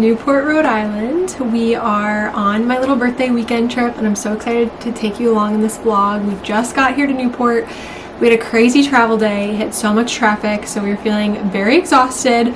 Newport, Rhode Island. We are on my little birthday weekend trip and I'm so excited to take you along in this vlog. We just got here to Newport. We had a crazy travel day, hit so much traffic, so we were feeling very exhausted,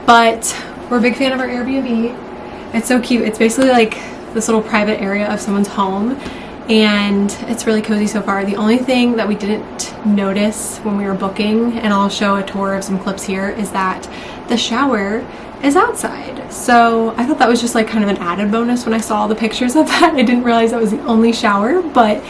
but we're a big fan of our Airbnb. It's so cute. It's basically like this little private area of someone's home and it's really cozy so far. The only thing that we didn't notice when we were booking, and I'll show a tour of some clips here, is that the shower is outside. So I thought that was just like kind of an added bonus when I saw the pictures of that. I didn't realize that was the only shower, but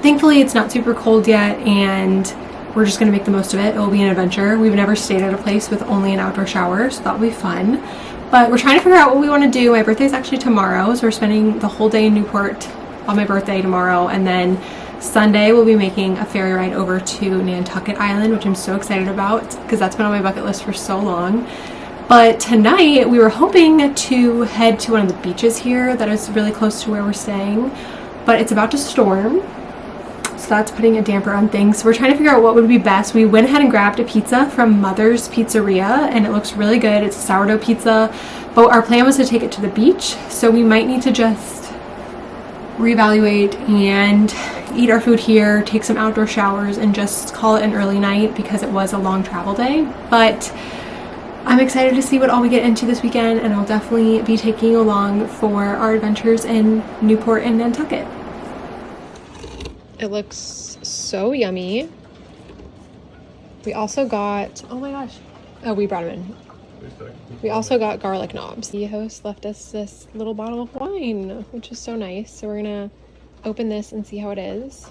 thankfully it's not super cold yet and we're just gonna make the most of it. It will be an adventure. We've never stayed at a place with only an outdoor shower, so that'll be fun. But we're trying to figure out what we want to do. My birthday is actually tomorrow, so we're spending the whole day in Newport on my birthday tomorrow, and then Sunday we'll be making a ferry ride over to Nantucket Island, which I'm so excited about because that's been on my bucket list for so long. But tonight we were hoping to head to one of the beaches here that is really close to where we're staying, but it's about to storm, so that's putting a damper on things. So we're trying to figure out what would be best. We went ahead and grabbed a pizza from Mother's Pizzeria and it looks really good. It's a sourdough pizza, but our plan was to take it to the beach, so we might need to just reevaluate and eat our food here, take some outdoor showers, and just call it an early night because it was a long travel day. But I'm excited to see what all we get into this weekend, and I'll definitely be taking you along for our adventures in Newport and Nantucket. It looks so yummy. We also got, oh my gosh, oh, we brought them in. We also got garlic knobs. The host left us this little bottle of wine, which is so nice. So we're gonna open this and see how it is.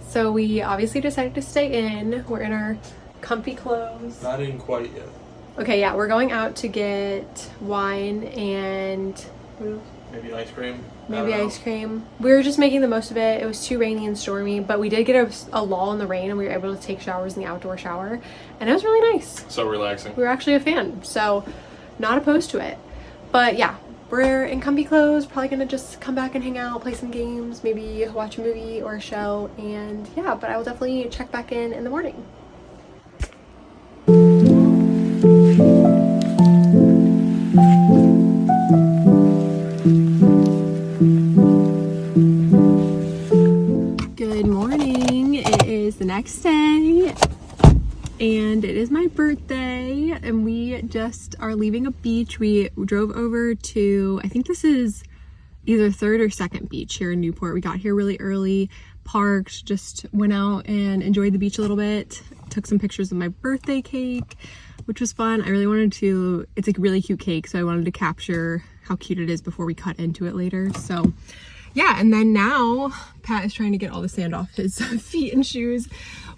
So we obviously decided to stay in. We're in our comfy clothes. Not in quite yet. Okay, yeah, we're going out to get wine and maybe ice cream. Maybe ice cream. We were just making the most of it. It was too rainy and stormy, but we did get a lull in the rain and we were able to take showers in the outdoor shower, and it was really nice. So relaxing. We were actually a fan, so not opposed to it. But yeah, we're in comfy clothes, probably gonna just come back and hang out, play some games, maybe watch a movie or a show, and yeah, but I will definitely check back in the morning. Good morning. It is the next day and it is my birthday and we just are leaving a beach. We drove over to, I think this is either third or second beach here in Newport. We got here really early, parked, just went out and enjoyed the beach a little bit, took some pictures of my birthday cake, which was fun. I really wanted to, it's a really cute cake, so I wanted to capture how cute it is before we cut into it later. So yeah, and then now Pat is trying to get all the sand off his feet and shoes.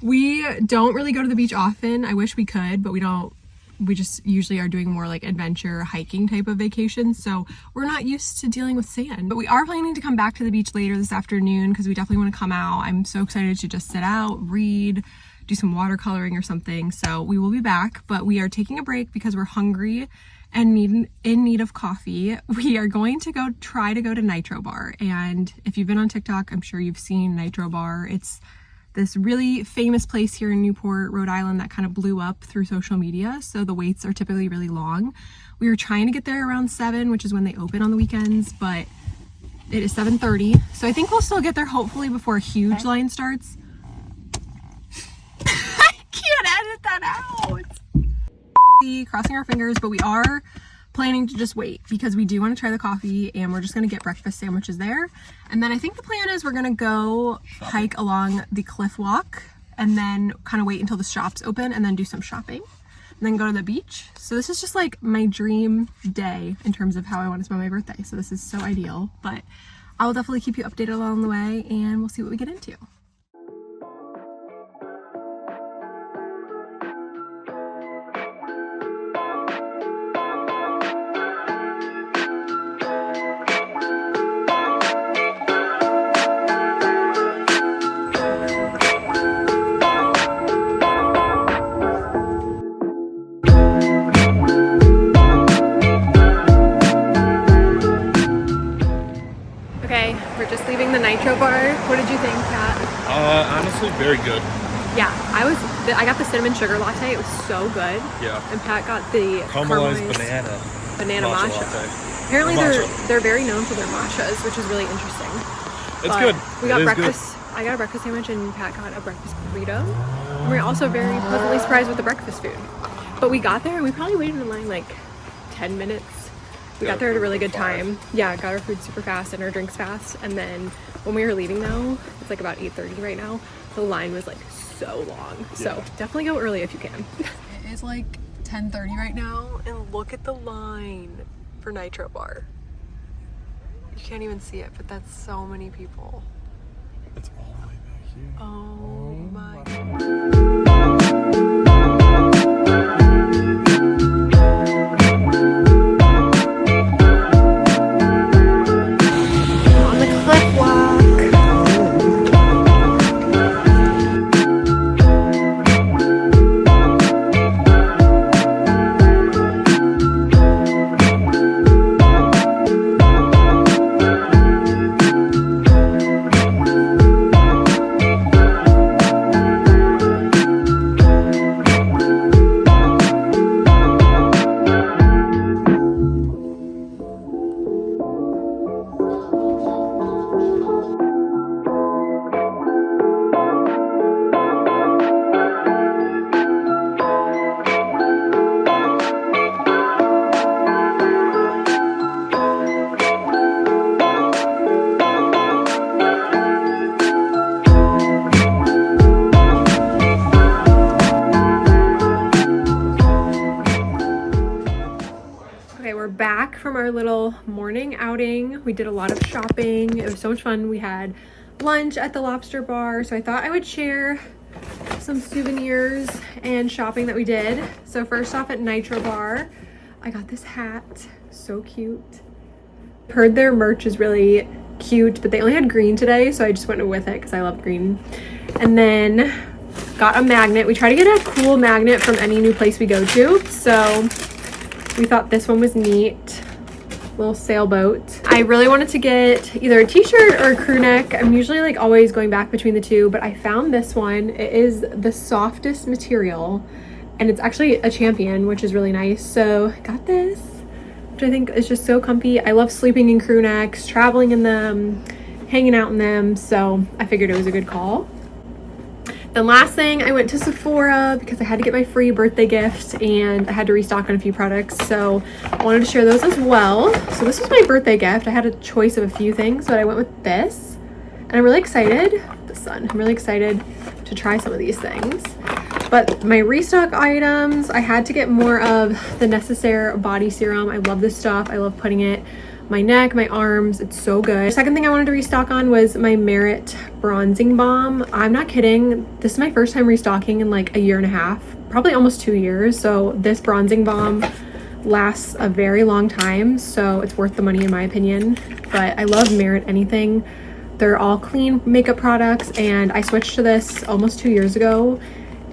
We don't really go to the beach often. I wish we could, but we don't. We just usually are doing more like adventure hiking type of vacations, so we're not used to dealing with sand. But we are planning to come back to the beach later this afternoon because we definitely want to come out. I'm so excited to just sit out, read, do some watercoloring or something. So we will be back, but we are taking a break because we're hungry and in need of coffee. We are going to try to go to Nitro Bar, and if you've been on TikTok, I'm sure you've seen Nitro Bar. It's this really famous place here in Newport, Rhode Island that kind of blew up through social media, so the waits are typically really long. We were trying to get there around 7, which is when they open on the weekends, but it is 7:30, so I think we'll still get there hopefully before a huge line starts. I can't edit that out. Crossing our fingers, but we are planning to just wait because we do want to try the coffee, and we're just going to get breakfast sandwiches there. And then I think the plan is we're going to go hike along the cliff walk and then kind of wait until the shops open and then do some shopping and then go to the beach. So this is just like my dream day in terms of how I want to spend my birthday. So this is so ideal, but I will definitely keep you updated along the way and we'll see what we get into. Okay, we're just leaving the Nitro bar. What did you think, Kat? Honestly, very good. Yeah, I got the cinnamon sugar latte. It was so good. Yeah. And Pat got the Caramelized banana matcha. latte. Apparently they're very known for their matchas, which is really interesting. It's good. We got breakfast. I got a breakfast sandwich and Pat got a breakfast burrito. And we're also very pleasantly surprised with the breakfast food. But we got there and we probably waited in line like 10 minutes. We got there at a really good time. Yeah, got our food super fast and our drinks fast. And then when we were leaving though, it's like about 8:30 right now. The line was like so long. Yeah. So definitely go early if you can. It is like 10:30 right now and look at the line for Nitro Bar. You can't even see it, but that's so many people. It's all the way back here. Oh my on the cliff walk. Back from our little morning outing. We did a lot of shopping. It was so much fun. We had lunch at the lobster bar, so I thought I would share some souvenirs and shopping that we did. So first off, at Nitro Bar, I got this hat. So cute. Heard their merch is really cute, but they only had green today, so I just went with it because I love green. And then got a magnet. We try to get a cool magnet from any new place we go to, so we thought this one was neat. Little sailboat. I really wanted to get either a t-shirt or a crew neck. I'm usually like always going back between the two, but I found this one. It is the softest material and it's actually a Champion, which is really nice. So got this, which I think is just so comfy. I love sleeping in crew necks, traveling in them, hanging out in them. So I figured it was a good call. Then last thing, I went to Sephora because I had to get my free birthday gift and I had to restock on a few products. So I wanted to share those as well. So this was my birthday gift. I had a choice of a few things, but I went with this. And I'm really excited, the sun, I'm really excited to try some of these things. But my restock items, I had to get more of the Necessaire body serum. I love this stuff. I love putting it my neck, my arms, it's so good. The second thing I wanted to restock on was my Merit bronzing balm. I'm not kidding, this is my first time restocking in like a year and a half, probably almost 2 years. So this bronzing balm lasts a very long time, so it's worth the money in my opinion. But I love Merit anything. They're all clean makeup products and I switched to this almost 2 years ago.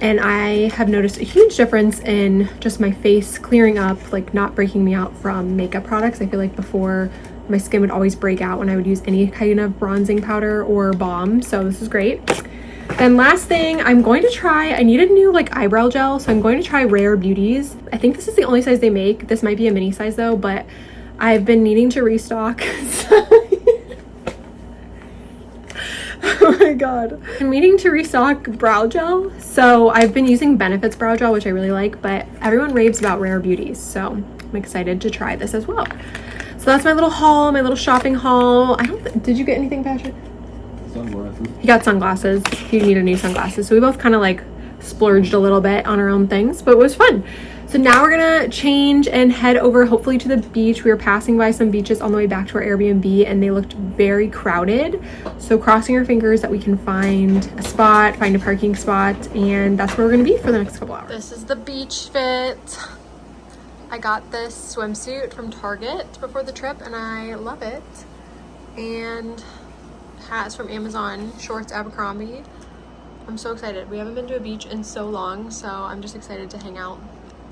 And I have noticed a huge difference in just my face clearing up, like not breaking me out from makeup products. I feel like before my skin would always break out when I would use any kind of bronzing powder or balm. So this is great. Then last thing, I'm going to try, I need a new like eyebrow gel. So I'm going to try Rare Beauties. I think this is the only size they make. This might be a mini size though, but I've been needing to restock. Oh my god. I'm needing to restock brow gel. So I've been using Benefit's brow gel, which I really like, but everyone raves about Rare Beauties. So I'm excited to try this as well. So that's my little haul, my little shopping haul. Did you get anything, Patrick? Sunglasses. He got sunglasses. He needed new sunglasses. So we both kind of like splurged a little bit on our own things, but it was fun. So now we're gonna change and head over hopefully to the beach. We were passing by some beaches on the way back to our Airbnb and they looked very crowded. So crossing our fingers that we can find a spot, find a parking spot, and that's where we're gonna be for the next couple hours. This is the beach fit. I got this swimsuit from Target before the trip and I love it. And hats from Amazon, shorts Abercrombie. I'm so excited. We haven't been to a beach in so long, so I'm just excited to hang out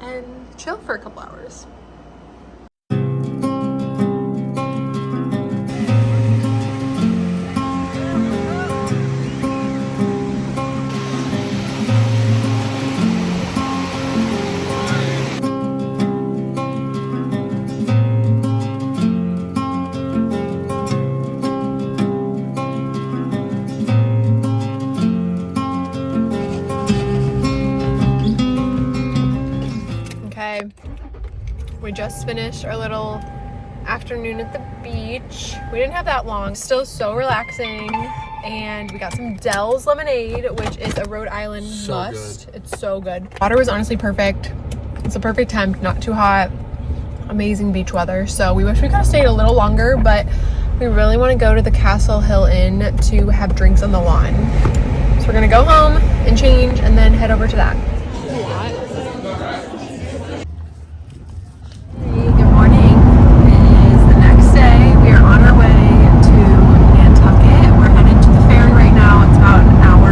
and chill for a couple hours. just finished our little afternoon at the beach. We didn't have that long, still so relaxing. And we got some Dell's lemonade, which is a Rhode Island must. Good. It's so good. Water was honestly perfect. It's a perfect temp, not too hot. Amazing beach weather. So we wish we could have stayed a little longer, but we really want to go to the Castle Hill Inn to have drinks on the lawn. So we're gonna go home and change and then head over to that. Good morning. It is the next day. We are on our way to Nantucket. We're headed to the ferry right now. It's about an hour,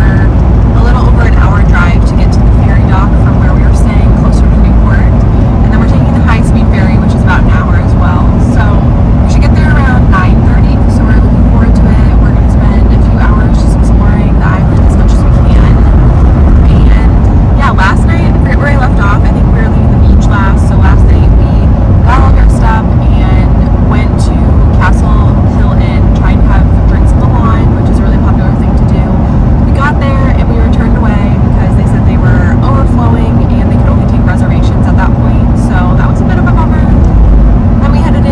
a little over an hour drive to get to the ferry dock from where we were staying, closer to Newport. And then we're taking the high-speed ferry, which is about an hour as well. So we should get there around 9:30. So we're looking forward to it. We're going to spend a few hours just exploring the island as much as we can. And yeah, last night, I forget where I left off. I think we were leaving the beach last. So last night we got all dressed up and went to Castle Hill Inn, tried to have drinks on the lawn, which is a really popular thing to do. We got there and we were turned away because they said they were overflowing and they could only take reservations at that point. So that was a bit of a bummer. Then we headed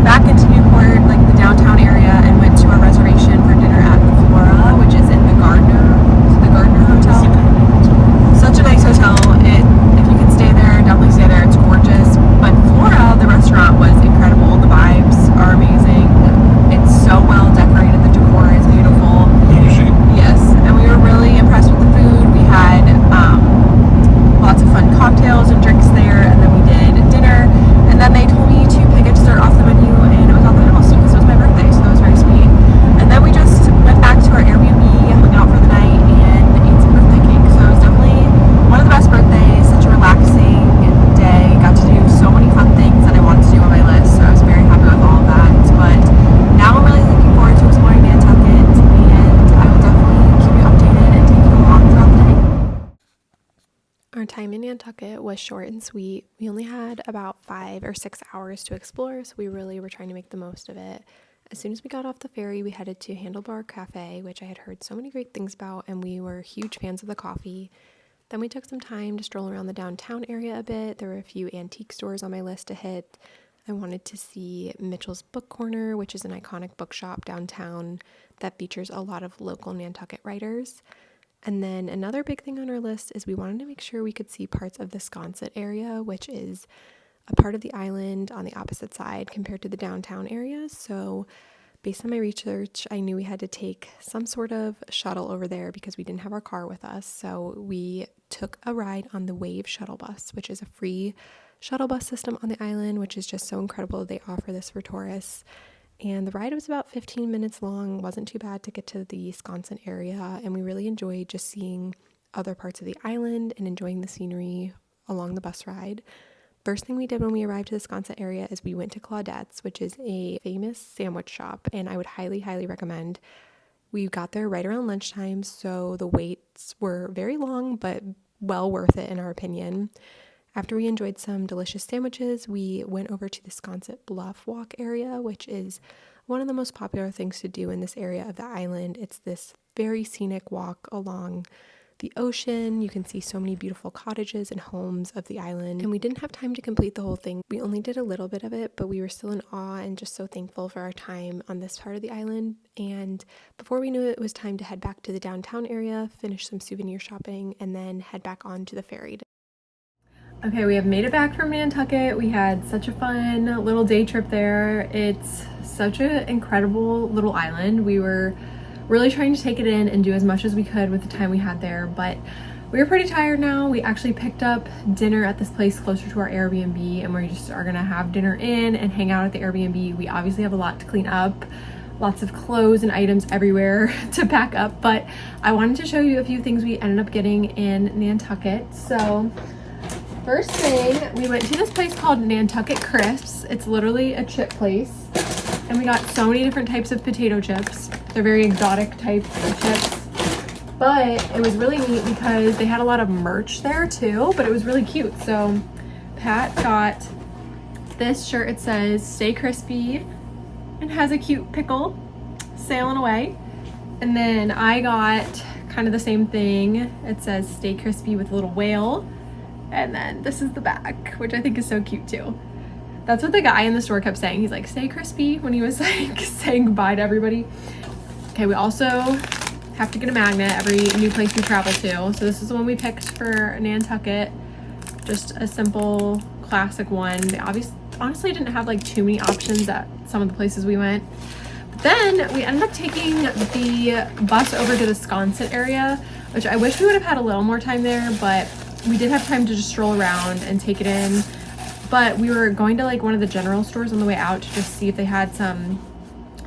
back into Newport, like the downtown area, and went to our reservation for dinner at the Flora, which is in the Gardner Hotel. Such a nice hotel. If you can stay there, definitely stay there. It's gorgeous. But Flora, the restaurant, was incredible. The vibes are amazing. It's so well decorated. The decor is beautiful. Yes, and we were really impressed with the food. We had lots of fun cocktails and drinks there, and then we did dinner. And then they told me to pick a dessert off the menu, and it was on the house because it was my birthday, so that was very sweet. And then we just went back to our Airbnb, hung out for the night, and ate some birthday cake. So it was definitely one of the best birthdays, such a relaxing day. Got to do so many fun things that I wanted to do on my list, so I was very happy with all of that. But now I'm really looking forward to exploring Nantucket, and I will definitely keep you updated and take you along throughout the day. Our time in Nantucket was short and sweet. We only had about 5 or 6 hours to explore, so we really were trying to make the most of it. As soon as we got off the ferry, we headed to Handlebar Cafe, which I had heard so many great things about, and we were huge fans of the coffee. Then we took some time to stroll around the downtown area a bit. There were a few antique stores on my list to hit. I wanted to see Mitchell's Book Corner, which is an iconic bookshop downtown that features a lot of local Nantucket writers. And then another big thing on our list is we wanted to make sure we could see parts of the Sconset area, which is a part of the island on the opposite side compared to the downtown area. So based on my research, I knew we had to take some sort of shuttle over there because we didn't have our car with us. So we took a ride on the Wave shuttle bus, which is a free shuttle bus system on the island, which is just so incredible. They offer this for tourists. And the ride was about 15 minutes long, wasn't too bad to get to the Sconset area, and we really enjoyed just seeing other parts of the island and enjoying the scenery along the bus ride. First thing we did when we arrived to the Sconset area is we went to Claudette's, which is a famous sandwich shop, and I would highly, highly recommend. We got there right around lunchtime, so the waits were very long, but well worth it in our opinion. After we enjoyed some delicious sandwiches, we went over to the Sconset Bluff Walk area, which is one of the most popular things to do in this area of the island. It's this very scenic walk along the ocean. You can see so many beautiful cottages and homes of the island. And we didn't have time to complete the whole thing. We only did a little bit of it, but we were still in awe and just so thankful for our time on this part of the island. And before we knew it, it was time to head back to the downtown area, finish some souvenir shopping, and then head back on to the ferry. Okay, we have made it back from Nantucket. We had such a fun little day trip there. It's such an incredible little island. We were really trying to take it in and do as much as we could with the time we had there, but we were pretty tired now. We actually picked up dinner at this place closer to our Airbnb, and we just are gonna have dinner in and hang out at the Airbnb. We obviously have a lot to clean up, lots of clothes and items everywhere to pack up, but I wanted to show you a few things we ended up getting in Nantucket. So first thing, we went to this place called Nantucket Crisps. It's literally a chip place, and we got so many different types of potato chips. They're very exotic types of chips, but it was really neat because they had a lot of merch there too, but it was really cute. So Pat got this shirt. It says "Stay Crispy" and has a cute pickle sailing away. And then I got kind of the same thing. It says "Stay Crispy" with a little whale. And then this is the back, which I think is so cute too. That's what the guy in the store kept saying. He's like, stay crispy, when he was like saying goodbye to everybody. Okay, we also have to get a magnet every new place we travel to. So this is the one we picked for Nantucket. Just a simple classic one. They honestly didn't have like too many options at some of the places we went. But then we ended up taking the bus over to the Sconset area, which I wish we would have had a little more time there, but we did have time to just stroll around and take it in. But we were going to like one of the general stores on the way out to just see if they had some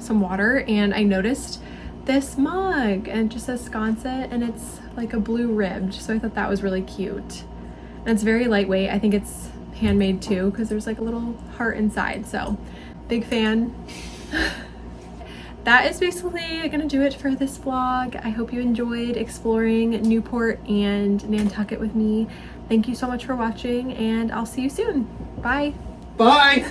water, and I noticed this mug and it just says Sconset and it's like a blue ribbed, so I thought that was really cute. And it's very lightweight. I think it's handmade too because there's like a little heart inside, so big fan. That is basically gonna do it for this vlog. I hope you enjoyed exploring Newport and Nantucket with me. Thank you so much for watching, and I'll see you soon. Bye. Bye.